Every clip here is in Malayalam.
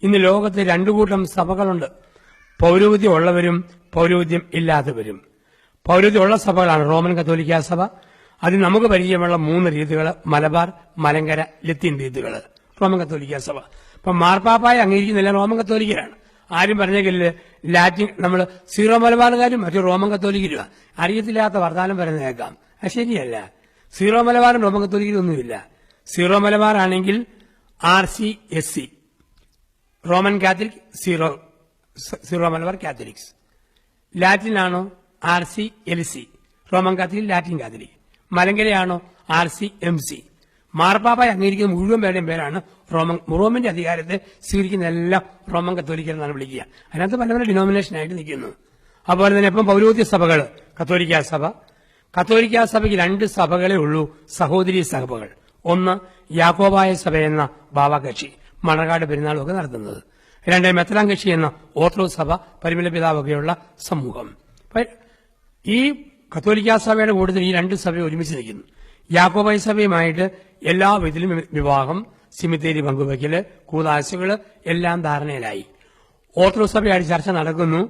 ഇന്ന് ലോകത്ത് രണ്ടു കൂട്ടം സഭകളുണ്ട്. പൗരോഹിത്യം ഉള്ളവരും പൗരോഹിത്യം ഇല്ലാത്തവരും. പൗരോഹിത്യമുള്ള സഭകളാണ് റോമൻ കത്തോലിക്ക സഭ. അതിൽ നമുക്ക് പരിചയമുള്ള 3 രീതികൾ: മലബാർ, മലങ്കര, ലത്തീൻ രീതികൾ. റോമൻ കത്തോലിക്ക സഭ ഇപ്പം മാർപ്പാപ്പായ അംഗീകരിക്കുന്നില്ല, റോമൻ കത്തോലിക്കരാണ്. ആരും പറഞ്ഞെങ്കില് ലാറ്റിൻ നമ്മൾ സീറോ മലബാറുകാരും മറ്റു റോമൻ കത്തോലിക്കരുമാ. അറിയത്തില്ലാത്ത വർത്താനം പറയുന്നത് കേൾക്കാം. അത് ശരിയല്ല. സീറോ മലബാറും റോമൻ കത്തോലിക്കരും ഒന്നുമില്ല. സീറോ മലബാർ ആണെങ്കിൽ RCSC, Roman Catholic, Syro Malabar Catholics. ലാറ്റിനാണോ RCLC, Roman Catholic, Latin Catholic. മലങ്കരയാണോ RCMC. മാർപ്പാപ്പായ അംഗീകരിക്കുന്ന മുഴുവൻ പേരുടെയും പേരാണ് റോമിന്റെ അധികാരത്തെ സ്വീകരിക്കുന്ന എല്ലാം റോമൻ കത്തോലിക്കർ എന്നാണ് വിളിക്കുക. അതിനകത്ത് പല പല ഡിനോമിനേഷനായിട്ട് നിൽക്കുന്നു. അതുപോലെ തന്നെ ഇപ്പം പൗരോഹിത്യ സഭകൾ, കത്തോലിക്ക സഭ. കത്തോലിക്ക സഭയ്ക്ക് 2 സഭകളേ ഉള്ളൂ, സഹോദരി സഭകൾ. ഒന്ന് യാക്കോബായ സഭ എന്ന ബാവാകക്ഷി, മണർകാട് പെരുന്നാളുമൊക്കെ നടത്തുന്നത്. 2 മെത്രാൻ കക്ഷി എന്ന ഓർത്തഡോക്സ് സഭ, പരിമല പിതാവൊക്കെയുള്ള സമൂഹം. ഈ കത്തോലിക്ക സഭയുടെ കൂട്ടത്തിൽ ഈ 2 സഭ ഒരുമിച്ച് നിൽക്കുന്നു. യാക്കോബായ സഭയുമായിട്ട് എല്ലാ വിധത്തിലും വിവാഹം, സിമിത്തേരി പങ്കുവയ്ക്കല്, കൂതാശകള് എല്ലാം ധാരണയിലായി. ഓർത്തഡോക്സ് സഭയായിട്ട് ചർച്ച നടക്കുന്നു.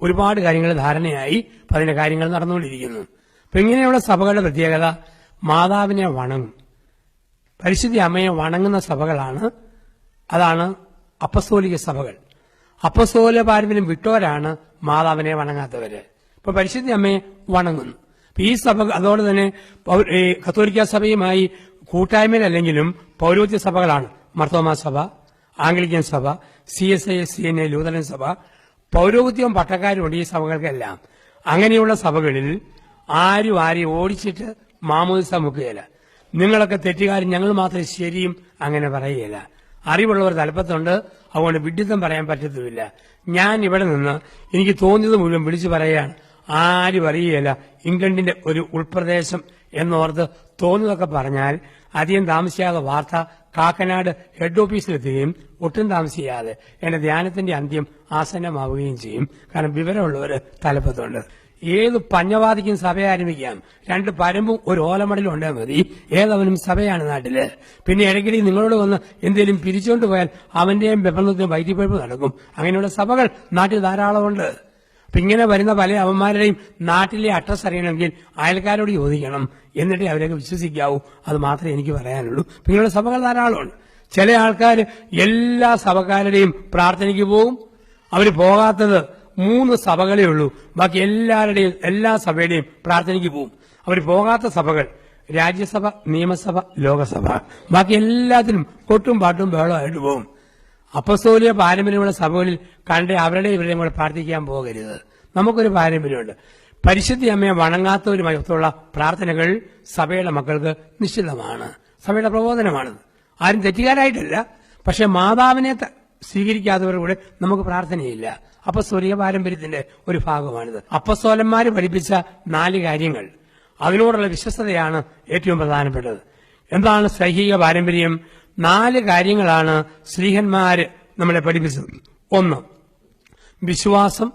ഒരുപാട് കാര്യങ്ങൾ ധാരണയായി. അതിന്റെ കാര്യങ്ങൾ നടന്നുകൊണ്ടിരിക്കുന്നു. അപ്പൊ ഇങ്ങനെയുള്ള സഭകളുടെ പ്രത്യേകത, മാതാവിനെ വണങ്ങും, പരിശുദ്ധ അമ്മയെ വണങ്ങുന്ന സഭകളാണ്. അതാണ് അപ്പസ്തോലിക സഭകൾ. അപ്പസ്തോലിക പാരമ്പര്യം വിട്ടവരാണ് മാതാവിനെ വണങ്ങാത്തവര്. ഇപ്പൊ പരിശുദ്ധ അമ്മയെ വണങ്ങുന്നു. ഈ സഭ അതോടെ തന്നെ കത്തോലിക്ക സഭയുമായി കൂട്ടായ്മയിലല്ലെങ്കിലും പൗരോഹിത്യ സഭകളാണ്. മർത്തോമാ സഭ, ആംഗ്ലിക്കൻ സഭ, CSI CNA ലൂതറൻ സഭ. പൗരോഹിത്യവും പട്ടക്കാരുമുണ്ട് ഈ സഭകൾക്കെല്ലാം. അങ്ങനെയുള്ള സഭകളിൽ ആരും ഓടിച്ചിട്ട് മാമോദിസ മുക്കുകയില്ല. നിങ്ങളൊക്കെ തെറ്റുകാരും ഞങ്ങൾ മാത്രം ശരിയും അങ്ങനെ പറയുകയില്ല. അറിവുള്ളവർ തലപ്പത്തുണ്ട്. അതുകൊണ്ട് വിഡ്ഢിത്തം പറയാൻ പറ്റത്തുമില്ല. ഞാൻ ഇവിടെ നിന്ന് എനിക്ക് തോന്നിയത് മുഴുവൻ വിളിച്ചു പറയുകയാണ്. ആരും അറിയുകയില്ല. ഇംഗ്ലണ്ടിന്റെ ഒരു ഉൾപ്രദേശം എന്നോർത്ത് തോന്നുന്നതൊക്കെ പറഞ്ഞാൽ അധികം താമസിയാതെ വാർത്ത കാക്കനാട് ഹെഡ് ഓഫീസിലെത്തുകയും ഒട്ടും താമസിയാതെ എന്റെ ധ്യാനത്തിന്റെ അന്ത്യം ആസന്നമാവുകയും ചെയ്യും. കാരണം വിവരമുള്ളവർ തലപ്പത്തുണ്ട്. ഏത് പഞ്ഞവാദിക്കും സഭ ആരംഭിക്കാം. 2 പരമ്പും ഒരു ഓലമടലും ഉണ്ടാൽ മതി. ഏതവനും സഭയാണ് നാട്ടില്. പിന്നെ ഇടയ്ക്കിടയിൽ നിങ്ങളോട് വന്ന് എന്തെങ്കിലും പിരിച്ചുകൊണ്ട് പോയാൽ അവന്റെയും വെപ്പണത്തിനും വൈദ്യപ്പഴുപ്പ് നടക്കും. അങ്ങനെയുള്ള സഭകൾ നാട്ടിൽ ധാരാളമുണ്ട്. അപ്പൊ ഇങ്ങനെ വരുന്ന പല അവന്മാരുടെയും നാട്ടിലെ അഡ്രസ് അറിയണമെങ്കിൽ അയൽക്കാരോട് ചോദിക്കണം. എന്നിട്ടേ അവരൊക്കെ വിശ്വസിക്കാവൂ. അത് മാത്രമേ എനിക്ക് പറയാനുള്ളൂ. ഇങ്ങനെയുള്ള സഭകൾ ധാരാളമുണ്ട്. ചില ആൾക്കാർ എല്ലാ സഭക്കാരുടെയും പ്രാർത്ഥനയ്ക്ക് പോവും. അവർ പോകാത്തത് 3 സഭകളേ ഉള്ളൂ. ബാക്കി എല്ലാ സഭയുടെയും പ്രാർത്ഥനയ്ക്ക് പോവും. അവർ പോകാത്ത സഭകൾ രാജ്യസഭ, നിയമസഭ, ലോകസഭ. ബാക്കി എല്ലാത്തിനും കൊട്ടും പാട്ടും ബഹളമായിട്ട് പോകും. അപ്പസ്തോലിക പാരമ്പര്യമുള്ള സഭകളിൽ കണ്ട് അവരുടെ ഇവരുടെയും കൂടെ പ്രാർത്ഥിക്കാൻ പോകരുത്. നമുക്കൊരു പാരമ്പര്യമുണ്ട്. പരിശുദ്ധ അമ്മയെ വണങ്ങാത്തവരുമായിട്ടുള്ള പ്രാർത്ഥനകൾ സഭയുടെ മക്കൾക്ക് നിശ്ചിതമാണ്. സഭയുടെ പ്രബോധനമാണ്. ആരും തെറ്റുകാരായിട്ടല്ല. പക്ഷെ മാതാവിനെ സ്വീകരിക്കാത്തവരുടെ നമുക്ക് പ്രാർത്ഥനയില്ല. അപ്പസ്തോലിക പാരമ്പര്യത്തിന്റെ ഒരു ഭാഗമാണിത്. അപ്പസ്തോലന്മാര് പഠിപ്പിച്ച 4 കാര്യങ്ങൾ, അതിനോടുള്ള വിശ്വസ്തതയാണ് ഏറ്റവും പ്രധാനപ്പെട്ടത്. എന്താണ് സൈഹിക പാരമ്പര്യം? 4 കാര്യങ്ങളാണ് ശ്ലീഹന്മാര് നമ്മളെ പഠിപ്പിച്ചത്. 1 വിശ്വാസം,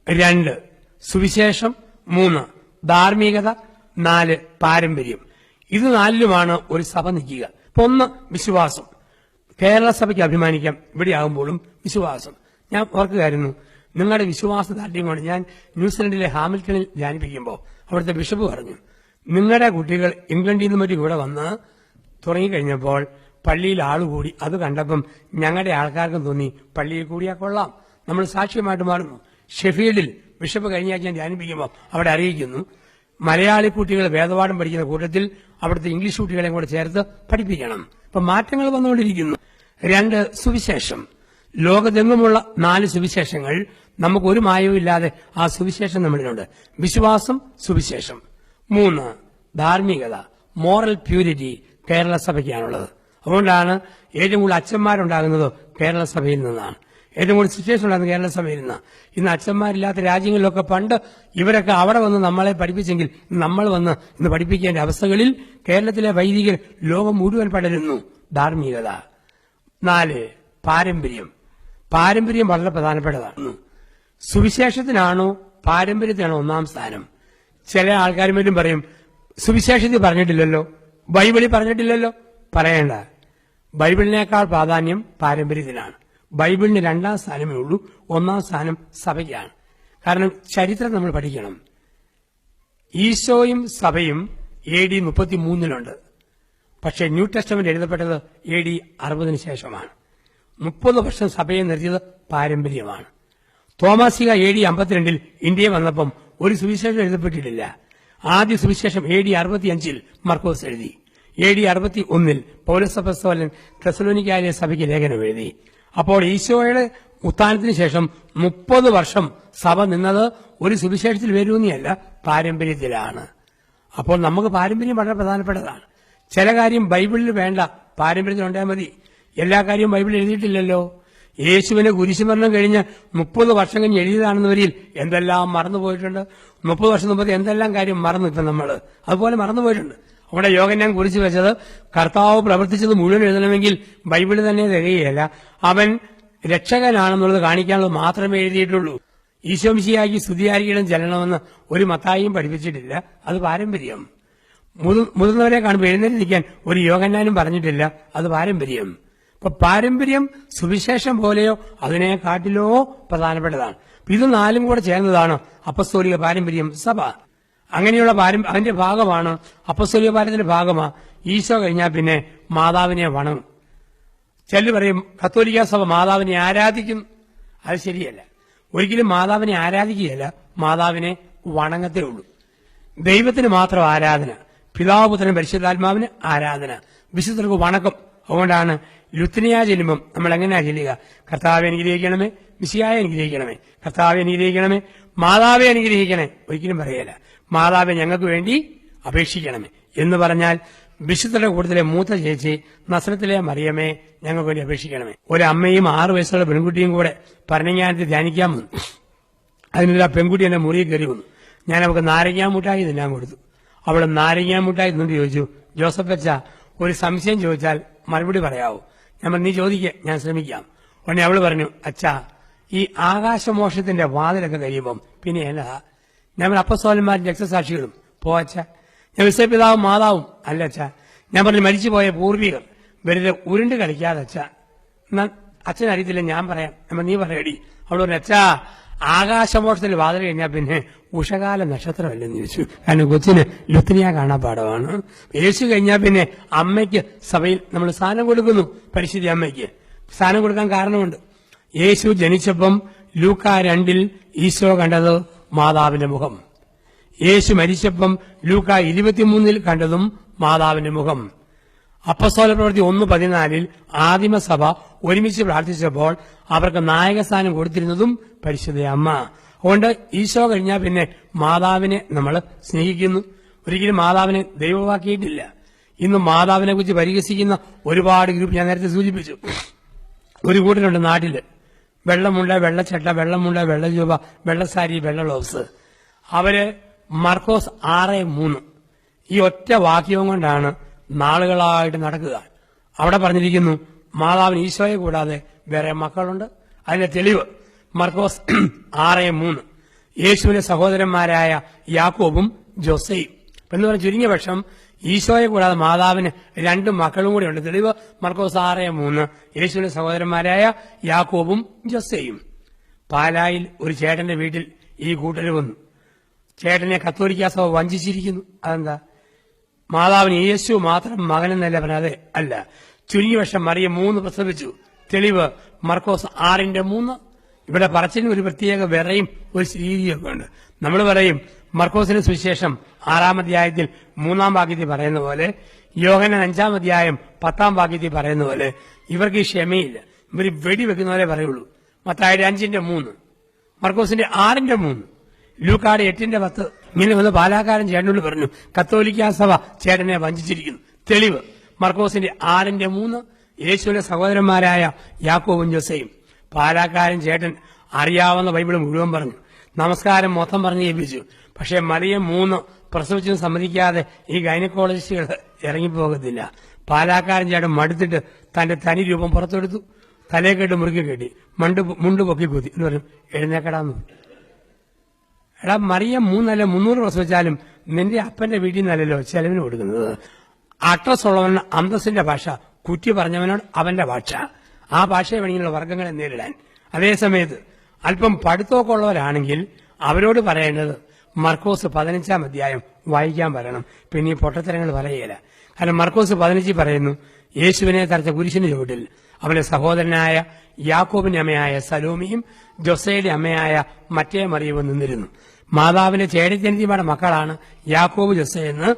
2 സുവിശേഷം, 3 ധാർമ്മികത, 4 പാരമ്പര്യം. ഇത് 4ലുമാണ് ഒരു സഭ നിൽക്കുക. 1 വിശ്വാസം. കേരള സഭയ്ക്ക് അഭിമാനിക്കാം. ഇവിടെ ആകുമ്പോഴും വിശ്വാസം. ഞാൻ ഓർക്കുകയായിരുന്നു, നിങ്ങളുടെ വിശ്വാസ താല്പര്യം കൊണ്ട് ഞാൻ ന്യൂസിലൻഡിലെ ഹാമിൽട്ടണിൽ ധ്യാനിപ്പിക്കുമ്പോൾ അവിടുത്തെ ബിഷപ്പ് പറഞ്ഞു, നിങ്ങളുടെ കുട്ടികൾ ഇംഗ്ലണ്ടിൽ നിന്ന് മറ്റും ഇവിടെ വന്ന് തുടങ്ങിക്കഴിഞ്ഞപ്പോൾ പള്ളിയിൽ ആളുകൂടി. അത് കണ്ടപ്പം ഞങ്ങളുടെ ആൾക്കാർക്കും തോന്നി പള്ളിയിൽ കൂടിയാൽ കൊള്ളാം, നമ്മൾ സാക്ഷ്യമായിട്ട് മാറുന്നു. ഷെഫീൽഡിൽ ബിഷപ്പ് കഴിഞ്ഞ ആഴ്ച ഞാൻ ധ്യാനിപ്പിക്കുമ്പോൾ അവിടെ അറിയിക്കുന്നു, മലയാളി കുട്ടികൾ വേദപാഠം പഠിക്കുന്ന കൂട്ടത്തിൽ അവിടുത്തെ ഇംഗ്ലീഷ് കുട്ടികളെയും കൂടെ ചേർത്ത് പഠിപ്പിക്കണം. ഇപ്പൊ മാറ്റങ്ങൾ വന്നുകൊണ്ടിരിക്കുന്നു. 2 സുവിശേഷം. ലോകത്തെങ്ങുമുള്ള 4 സുവിശേഷങ്ങൾ. നമുക്ക് ഒരു മായവും ഇല്ലാതെ ആ സുവിശേഷം നമ്മളിലുണ്ട്. വിശ്വാസം, സുവിശേഷം. 3 ധാർമ്മികത, മോറൽ പ്യൂരിറ്റി കേരള സഭയ്ക്കാണുള്ളത്. അതുകൊണ്ടാണ് ഏറ്റവും കൂടുതൽ അച്ഛന്മാരുണ്ടാകുന്നത് കേരള സഭയിൽ നിന്നാണ്. ഏറ്റവും കൂടുതൽ സിറ്റുവേഷൻ ഉണ്ടാകുന്നത് കേരള സഭയിൽ നിന്നാണ്. ഇന്ന് അച്ഛന്മാരില്ലാത്ത രാജ്യങ്ങളിലൊക്കെ പണ്ട് ഇവരൊക്കെ അവിടെ വന്ന് നമ്മളെ പഠിപ്പിച്ചെങ്കിൽ നമ്മൾ വന്ന് ഇന്ന് പഠിപ്പിക്കേണ്ട അവസ്ഥകളിൽ കേരളത്തിലെ വൈദികർ ലോകം മുഴുവൻ പടരുന്നു. ധാർമ്മികത. 4 പാരമ്പര്യം. പാരമ്പര്യം വളരെ പ്രധാനപ്പെട്ടതാണ്. സുവിശേഷത്തിനാണോ പാരമ്പര്യത്തിനാണോ 1ാം സ്ഥാനം? ചില ആൾക്കാരും മറ്റും പറയും, സുവിശേഷത്തിൽ പറഞ്ഞിട്ടില്ലല്ലോ, ബൈബിളിൽ പറഞ്ഞിട്ടില്ലല്ലോ. പറയേണ്ട. ബൈബിളിനേക്കാൾ പ്രാധാന്യം പാരമ്പര്യത്തിനാണ്. ബൈബിളിന് 2ാം സ്ഥാനമേ ഉള്ളൂ, 1ാം സ്ഥാനം സഭയ്ക്കാണ്. കാരണം ചരിത്രം നമ്മൾ പഠിക്കണം. ഈശോയും സഭയും AD 33 പക്ഷേ ന്യൂ ടെസ്റ്റമെന്റ് എഴുതപ്പെട്ടത് AD 60 ശേഷമാണ്. 30 വർഷം സഭയെ നിർത്തിയത് പാരമ്പര്യമാണ്. തോമാസിക AD 52 ഇന്ത്യയിൽ വന്നപ്പം ഒരു സുവിശേഷം എഴുതപ്പെട്ടിട്ടില്ല. ആദ്യ സുവിശേഷം AD 65 മർക്കോസ് എഴുതി. AD 61 പൗലോസ് അപ്പോസ്തലൻ തെസ്സലോനിക്കയിലെ സഭയ്ക്ക് ലേഖനം എഴുതി. അപ്പോൾ ഈശോയുടെ ഉത്ഥാനത്തിന് ശേഷം 30 വർഷം സഭ നിന്നത് ഒരു സുവിശേഷത്തിൽ വരുന്നിയല്ല, പാരമ്പര്യത്തിലാണ്. അപ്പോൾ നമുക്ക് പാരമ്പര്യം വളരെ പ്രധാനപ്പെട്ടതാണ്. ചില കാര്യം ബൈബിളിൽ വേണ്ട, പാരമ്പര്യത്തിൽ ഉണ്ടായാൽ മതി. എല്ലാ കാര്യവും ബൈബിളിൽ എഴുതിയിട്ടില്ലല്ലോ. യേശുവിന്റെ കുരിശുമരണം കഴിഞ്ഞ് 30 വർഷം കഴിഞ്ഞ് എഴുതിയതാണെന്ന് വരിയിൽ എന്തെല്ലാം മറന്നുപോയിട്ടുണ്ട്. 30 വർഷം മുമ്പ് എന്തെല്ലാം കാര്യം മറന്നു ഇപ്പം നമ്മൾ അതുപോലെ മറന്നുപോയിട്ടുണ്ട്. അവിടെ യോഹന്നാൻ കുറിച്ച് വെച്ചത് കർത്താവ് പ്രവർത്തിച്ചത് മുഴുവൻ എഴുതണമെങ്കിൽ ബൈബിളിൽ തന്നെ തികയുകയല്ല. അവൻ രക്ഷകനാണെന്നുള്ളത് കാണിക്കാനുള്ളത് മാത്രമേ എഴുതിയിട്ടുള്ളൂ. ഈശോ മിശിഹായ്ക്ക് സ്തുതിയായിരിക്കണം ചെല്ലണമെന്ന് ഒരു മത്തായിയും പഠിപ്പിച്ചിട്ടില്ല. അത് പാരമ്പര്യം. മുതിർന്നവരെ കാണുമ്പോൾ എഴുന്നേറ്റ് നിൽക്കാൻ ഒരു യോഹന്നാനും പറഞ്ഞിട്ടില്ല. അത് പാരമ്പര്യം. അപ്പൊ പാരമ്പര്യം സുവിശേഷം പോലെയോ അതിനെക്കാട്ടിലോ പ്രധാനപ്പെട്ടതാണ്. ഇത് 4 കൂടെ ചേർന്നതാണ് അപ്പസ്തോലിക പാരമ്പര്യം, സഭ. അങ്ങനെയുള്ള അതിന്റെ ഭാഗമാണ് അപ്പസ്തോലിക പാരമ്പര്യത്തിന്റെ ഭാഗമാണ്. ഈശോ കഴിഞ്ഞാൽ പിന്നെ മാതാവിനെ വണങ്ങും. ചിലർ പറയും കത്തോലിക്ക സഭ മാതാവിനെ ആരാധിക്കും. അത് ശരിയല്ല. ഒരിക്കലും മാതാവിനെ ആരാധിക്കുകയല്ല, മാതാവിനെ വണങ്ങത്തേ ഉള്ളൂ. ദൈവത്തിന് മാത്രം ആരാധന, പിതാവ് പുത്രൻ പരിശുദ്ധാത്മാവിന് ആരാധന, വിശുദ്ധർക്ക് വണക്കം. അതുകൊണ്ടാണ് ലുത്തിനിയ ചെല്ലുമ്പം നമ്മൾ എങ്ങനെയാ ചെല്ലുക? കർത്താവെ അനുഗ്രഹിക്കണമേ, മിശിഹായെ അനുഗ്രഹിക്കണമേ, കർത്താവെ അനുഗ്രഹിക്കണമേ, മാതാവെ അനുഗ്രഹിക്കണേ. ഒരിക്കലും പറയല മാതാവെ ഞങ്ങൾക്ക് വേണ്ടി അപേക്ഷിക്കണമേ എന്ന് പറഞ്ഞാൽ വിശുദ്ധരുടെ കൂട്ടത്തിലെ മൂത്ത ചേച്ചി നസ്രത്തിലെ മറിയമേ ഞങ്ങൾക്ക് വേണ്ടി അപേക്ഷിക്കണമേ. ഒരമ്മയും 6 വയസ്സുള്ള പെൺകുട്ടിയും കൂടെ ഭരണങ്ങാനത്തിൽ ധ്യാനിക്കാൻ വന്നു. അതിനുള്ള പെൺകുട്ടി എന്റെ മുറിയിൽ കയറി വന്നു. ഞാൻ അവൾക്ക് നാരങ്ങാ മുട്ടായി തിന്നാൻ കൊടുത്തു. അവള് നാരങ്ങാ മുട്ടായി തിന്നിട്ട് ചോദിച്ചു, ജോസഫ് അച്ഛ ഒരു സംശയം ചോദിച്ചാൽ മറുപടി പറയാവോ? ഞാൻ പറഞ്ഞു, നീ ചോദിക്കുക, ഞാൻ ശ്രമിക്കാം. ഉടനെ അവള് പറഞ്ഞു, അച്ഛാ ഈ ആകാശമോക്ഷത്തിന്റെ വാതിലൊക്കെ കഴിയുമ്പം പിന്നെ എന്നാ? ഞാൻ അപ്പസ്തോലന്മാരും രക്തസാക്ഷികളും പോവച്ച. ഞാൻ വിശ്വപിതാവും മാതാവും അല്ല അച്ഛാ. ഞാൻ പറഞ്ഞു മരിച്ചുപോയ പൂർവികർ വെറുതെ ഉരുണ്ട് കളിക്കാതെ അച്ഛാ. അച്ഛൻ അറിയത്തില്ല, ഞാൻ പറയാം. നീ പറയടി. അവൾ പറഞ്ഞു, അച്ഛാ ആകാശമോക്ഷത്തിൽ വാതിൽ കഴിഞ്ഞാൽ പിന്നെ ഉഷകാല നക്ഷത്രമല്ലെന്ന് ചോദിച്ചു. കാരണം കൊച്ചിന് ലുത്തിനിയ കാണാൻ പാടമാണ്. യേശു കഴിഞ്ഞാൽ പിന്നെ അമ്മയ്ക്ക് സഭയിൽ നമ്മൾ സ്ഥാനം കൊടുക്കുന്നു. പരിശുദ്ധ അമ്മയ്ക്ക് സ്ഥാനം കൊടുക്കാൻ കാരണമുണ്ട്. യേശു ജനിച്ചപ്പം ലൂക്കാ 2 ഈശോ കണ്ടത് മാതാവിന്റെ മുഖം. യേശു മരിച്ചപ്പം ലൂക്കാ 23 കണ്ടതും മാതാവിന്റെ മുഖം. അപ്പസ്തോല പ്രവൃത്തി 1:14 ആദിമസഭ ഒരുമിച്ച് പ്രാർത്ഥിച്ചപ്പോൾ അവർക്ക് നായകസ്ഥാനം കൊടുത്തിരുന്നതും പരിശുദ്ധ അമ്മ. അതുകൊണ്ട് ഈശോ കഴിഞ്ഞാൽ പിന്നെ മാതാവിനെ നമ്മൾ സ്നേഹിക്കുന്നു. ഒരിക്കലും മാതാവിനെ ദൈവമാക്കിയിട്ടില്ല. ഇന്ന് മാതാവിനെ കുറിച്ച് പരിഹസിക്കുന്ന ഒരുപാട് ഗ്രൂപ്പ് ഞാൻ നേരത്തെ സൂചിപ്പിച്ചു. ഒരു കൂട്ടരുണ്ട് നാട്ടില്, വെള്ളമുണ്ട, വെള്ളച്ചട്ട, വെള്ളമുണ്ട, വെള്ളജൂബ, വെള്ളസാരി, വെള്ള ഗ്ലൗസ്. അവര് മർക്കോസ് 6:3 ഈ ഒറ്റ വാക്യവും കൊണ്ടാണ് നാളുകളായിട്ട് നടക്കുക. അവിടെ പറഞ്ഞിരിക്കുന്നു മാതാവിന് ഈശോയെ കൂടാതെ വേറെ മക്കളുണ്ട്. അതിന്റെ തെളിവ് മർക്കോസ് 6:3 യേശുവിന്റെ സഹോദരന്മാരായ യാക്കോബും ജോസയും എന്ന് പറഞ്ഞ ചുരുങ്ങിയ പക്ഷം ഈശോയെ കൂടാതെ മാതാവിന് 2 മക്കളും കൂടെ ഉണ്ട്. തെളിവ് മർക്കോസ് 6:3 യേശുവിന്റെ സഹോദരന്മാരായ യാക്കോബും ജോസയും. പാലായിൽ ഒരു ചേട്ടന്റെ വീട്ടിൽ ഈ കൂട്ടർ വന്നു. ചേട്ടനെ കത്തോലിക്ക സഭ വഞ്ചിച്ചിരിക്കുന്നു. അതെന്താ? മാതാവിന് യേശു മാത്രം മകനെന്നല്ല പറഞ്ഞത്, അല്ല, ചുരുങ്ങിയ വർഷം മറിയ 3 പ്രസവിച്ചു. തെളിവ് മർക്കോസ് 6:3. ഇവിടെ പറച്ചിന് ഒരു പ്രത്യേക വിറയും ഒരു രീതിയൊക്കെ ഉണ്ട്. നമ്മൾ പറയും മർക്കോസിന്റെ സുവിശേഷം 6-ാം അധ്യായത്തിൽ 3-ാം വാക്യത്തിൽ പറയുന്ന പോലെ, യോഹന്നാൻ 5-ാം അധ്യായം 10-ാം വാക്യത്തിൽ പറയുന്ന പോലെ ഇവർക്ക് ഈ ക്ഷമയില്ല. ഇവർ വെടിവെക്കുന്ന പോലെ പറയുള്ളൂ. മത്തായിയുടെ 5:3, മർക്കോസിന്റെ 6:3, ലൂക്കാട് 8:10. ഇങ്ങനെ വന്ന് പാലാക്കാരൻ ചേട്ടനോട് പറഞ്ഞു കത്തോലിക്ക സഭ ചേട്ടനെ വഞ്ചിച്ചിരിക്കുന്നു. തെളിവ് മർക്കോസിന്റെ 6:3 യേശുവിന്റെ സഹോദരന്മാരായ യാക്കോബും ജോസയും. പാലാക്കാരൻ ചേട്ടൻ അറിയാവുന്ന ബൈബിൾ മുഴുവൻ പറഞ്ഞു, നമസ്കാരം മൊത്തം പറഞ്ഞ് ഏൽപ്പിച്ചു. പക്ഷെ മറിയം 3 പ്രസവിച്ചെന്ന് സമ്മതിക്കാതെ ഈ ഗൈനക്കോളജിസ്റ്റുകൾ ഇറങ്ങിപ്പോകത്തില്ല. പാലാക്കാരൻ ചേട്ടൻ മടുത്തിട്ട് തന്റെ തനി രൂപം പുറത്തെടുത്തു, തലയെ കെട്ട് മുറുക്കി കെട്ടി, മുണ്ട് പൊക്കി കൂത്തി എന്ന് പറഞ്ഞു, എഴുന്നേക്കടാന്ന്. എടാ, മറിയം 3 അല്ല 300 പ്രസവിച്ചാലും നിന്റെ അപ്പന്റെ വീട്ടിൽ നിന്നല്ലല്ലോ ചെലവിന് കൊടുക്കുന്നത്. അഡ്രസ് ഉള്ളവന് അന്തസ്സിന്റെ ഭാഷ, കുറ്റി പറഞ്ഞവനോട് അവന്റെ ഭാഷ. ആ ഭാഷയെ വേണമെങ്കിലുള്ള വർഗ്ഗങ്ങളെ നേരിടാൻ. അതേസമയത്ത് അല്പം പഠിത്തമൊക്കെ ഉള്ളവരാണെങ്കിൽ അവരോട് പറയേണ്ടത് മർക്കോസ് 15-ാം അധ്യായം വായിക്കാൻ പറയണം. പിന്നെ ഈ പൊട്ടത്തരങ്ങൾ പറയുകയില്ല. കാരണം മർക്കോസ് 15 പറയുന്നു, യേശുവിനെ തറച്ച കുരിശിന് ചുവട്ടിൽ അവന്റെ സഹോദരനായ യാക്കോബിന്റെ അമ്മയായ സലോമിയും ജോസയുടെ അമ്മയായ മറ്റേ മറിയവും നിന്നിരുന്നു. മാതാവിന്റെ ചേടത്തിയനിയത്തിമാരുടെ മക്കളാണ് യാക്കോബ് ജോസെ എന്ന്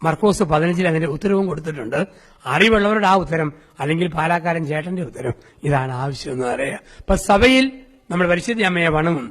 മർക്കോസ് 15 അതിന്റെ ഉത്തരവും കൊടുത്തിട്ടുണ്ട്. അറിവുള്ളവരുടെ ആ ഉത്തരം, അല്ലെങ്കിൽ പാലാക്കാരൻ ചേട്ടന്റെ ഉത്തരം, ഇതാണ് ആവശ്യം എന്ന് പറയുക. അപ്പൊ സഭയിൽ നമ്മൾ പരിശുദ്ധ അമ്മയെ വണങ്ങുന്നു.